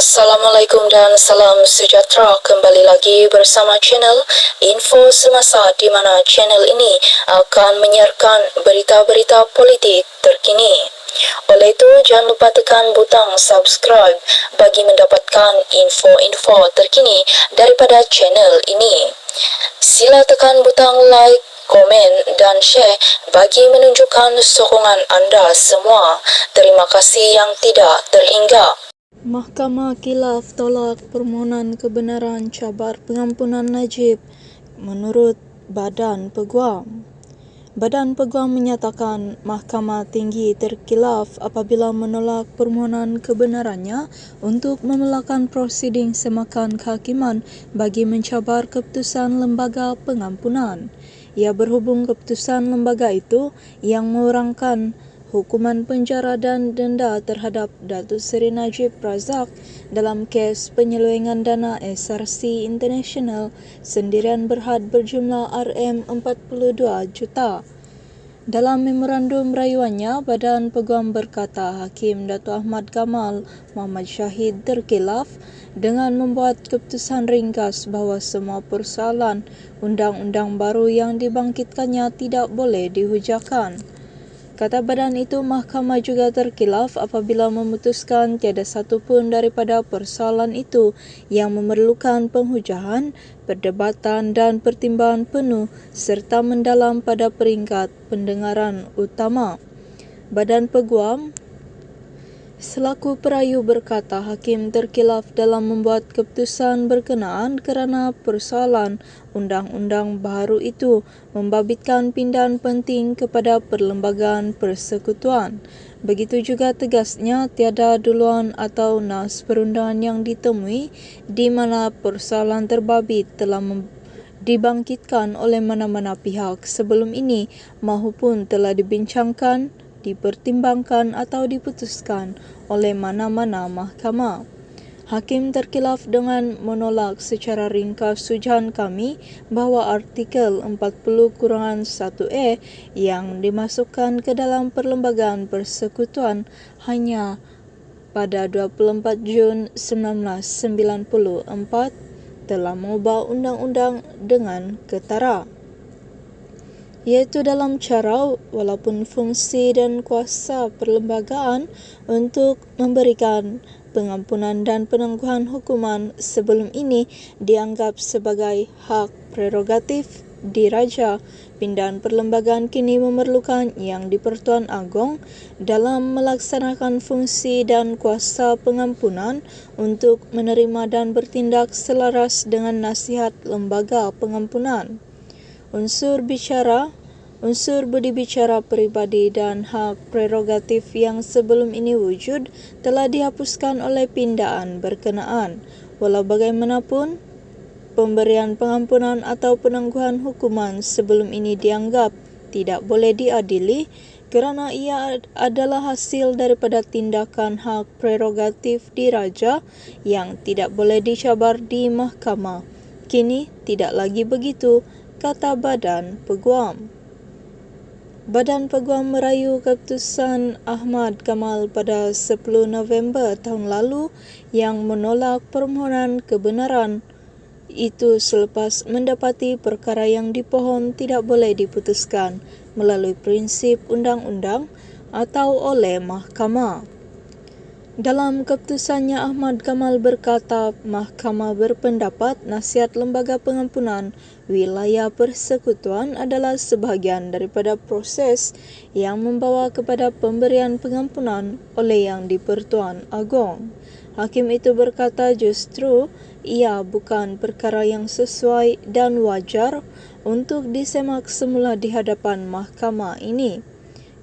Assalamualaikum dan salam sejahtera. Kembali lagi bersama channel Info Semasa, di mana channel ini akan menyiarkan berita-berita politik terkini. Oleh itu, jangan lupa tekan butang subscribe bagi mendapatkan info-info terkini daripada channel ini. Sila tekan butang like, komen dan share bagi menunjukkan sokongan anda semua. Terima kasih yang tidak terhingga. Mahkamah Khilaf tolak permohonan kebenaran cabar pengampunan Najib menurut Badan Peguam. Badan Peguam menyatakan Mahkamah Tinggi terkhilaf apabila menolak permohonan kebenarannya untuk memulakan prosiding semakan kehakiman bagi mencabar keputusan lembaga pengampunan. Ia berhubung keputusan lembaga itu yang mengurangkan hukuman penjara dan denda terhadap Datuk Seri Najib Razak dalam kes penyelewengan dana SRC International sendirian berhad berjumlah RM42 juta. Dalam memorandum rayuannya, Badan Peguam berkata Hakim Datuk Ahmad Kamal Muhammad Syahid terkhilaf dengan membuat keputusan ringkas bahawa semua persoalan undang-undang baru yang dibangkitkannya tidak boleh dihujahkan. Kata badan itu, mahkamah juga terkhilaf apabila memutuskan tiada satu pun daripada persoalan itu yang memerlukan penghujahan, perdebatan dan pertimbangan penuh serta mendalam pada peringkat pendengaran utama. Badan Peguam selaku perayu berkata Hakim terkhilaf dalam membuat keputusan berkenaan kerana persoalan undang-undang baru itu membabitkan pindahan penting kepada perlembagaan persekutuan. Begitu juga tegasnya tiada duluan atau nas perundangan yang ditemui di mana persoalan terbabit telah dibangkitkan oleh mana-mana pihak sebelum ini mahupun telah dibincangkan, dipertimbangkan atau diputuskan oleh mana-mana mahkamah. Hakim terkhilaf dengan menolak secara ringkas sujahan kami bahawa artikel 40-1E yang dimasukkan ke dalam perlembagaan persekutuan hanya pada 24 Jun 1994 telah mengubah undang-undang dengan ketara, iaitu dalam cara walaupun fungsi dan kuasa perlembagaan untuk memberikan pengampunan dan penangguhan hukuman sebelum ini dianggap sebagai hak prerogatif diraja, pindahan perlembagaan kini memerlukan Yang di-Pertuan Agong dalam melaksanakan fungsi dan kuasa pengampunan untuk menerima dan bertindak selaras dengan nasihat lembaga pengampunan. Unsur budi bicara peribadi dan hak prerogatif yang sebelum ini wujud telah dihapuskan oleh pindaan berkenaan. Walau bagaimanapun, pemberian pengampunan atau penangguhan hukuman sebelum ini dianggap tidak boleh diadili kerana ia adalah hasil daripada tindakan hak prerogatif diraja yang tidak boleh dicabar di mahkamah. Kini tidak lagi begitu, kata Badan Peguam. Badan Peguam merayu keputusan Ahmad Kamal pada 10 November tahun lalu yang menolak permohonan kebenaran itu selepas mendapati perkara yang dipohon tidak boleh diputuskan melalui prinsip undang-undang atau oleh mahkamah. Dalam keputusannya, Ahmad Kamal berkata mahkamah berpendapat nasihat lembaga pengampunan wilayah persekutuan adalah sebahagian daripada proses yang membawa kepada pemberian pengampunan oleh Yang di-Pertuan Agong. Hakim itu berkata justru ia bukan perkara yang sesuai dan wajar untuk disemak semula di hadapan mahkamah ini.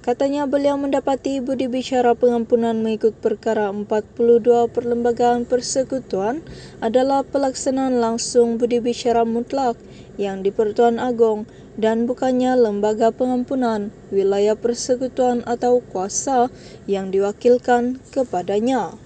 Katanya beliau mendapati budi bicara pengampunan mengikut perkara 42 Perlembagaan Persekutuan adalah pelaksanaan langsung budi bicara mutlak Yang di-Pertuan Agong dan bukannya lembaga pengampunan wilayah persekutuan atau kuasa yang diwakilkan kepadanya.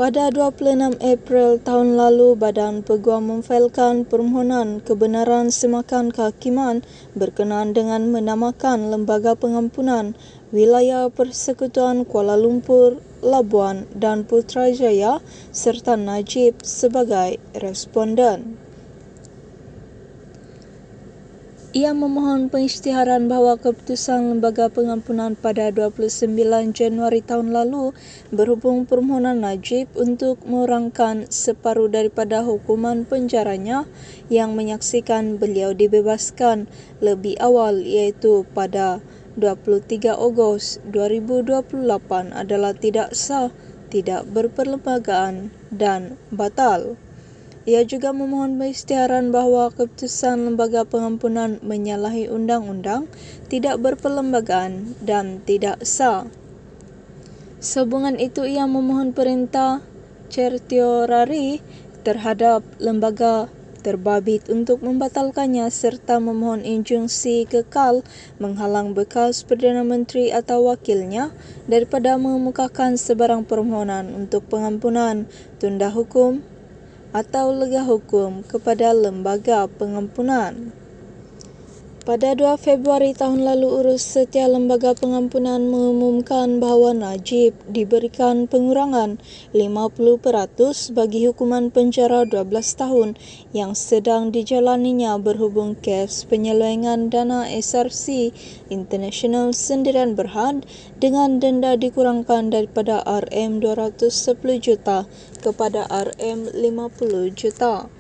Pada 26 April tahun lalu, Badan Peguam memfailkan permohonan kebenaran semakan kehakiman berkenaan dengan menamakan Lembaga Pengampunan Wilayah Persekutuan Kuala Lumpur Labuan dan Putrajaya serta Najib sebagai responden. Ia memohon pengisytiharan bahawa keputusan Lembaga Pengampunan pada 29 Januari tahun lalu berhubung permohonan Najib untuk mengurangkan separuh daripada hukuman penjaranya yang menyaksikan beliau dibebaskan lebih awal iaitu pada 23 Ogos 2028 adalah tidak sah, tidak berperlembagaan dan batal. Ia juga memohon pengisytiharan bahawa keputusan Lembaga Pengampunan menyalahi undang-undang, tidak berperlembagaan dan tidak sah. Sehubungan itu, ia memohon perintah certiorari terhadap lembaga terbabit untuk membatalkannya serta memohon injunksi kekal menghalang bekas Perdana Menteri atau wakilnya daripada mengemukakan sebarang permohonan untuk pengampunan, tunda hukum atau lega hukum kepada Lembaga Pengampunan. Pada 2 Februari tahun lalu, Urus Setia Lembaga Pengampunan mengumumkan bahawa Najib diberikan pengurangan 50% bagi hukuman penjara 12 tahun yang sedang dijalaninya berhubung kes penyelewengan dana SRC International Sendirian Berhad dengan denda dikurangkan daripada RM210 juta kepada RM50 juta.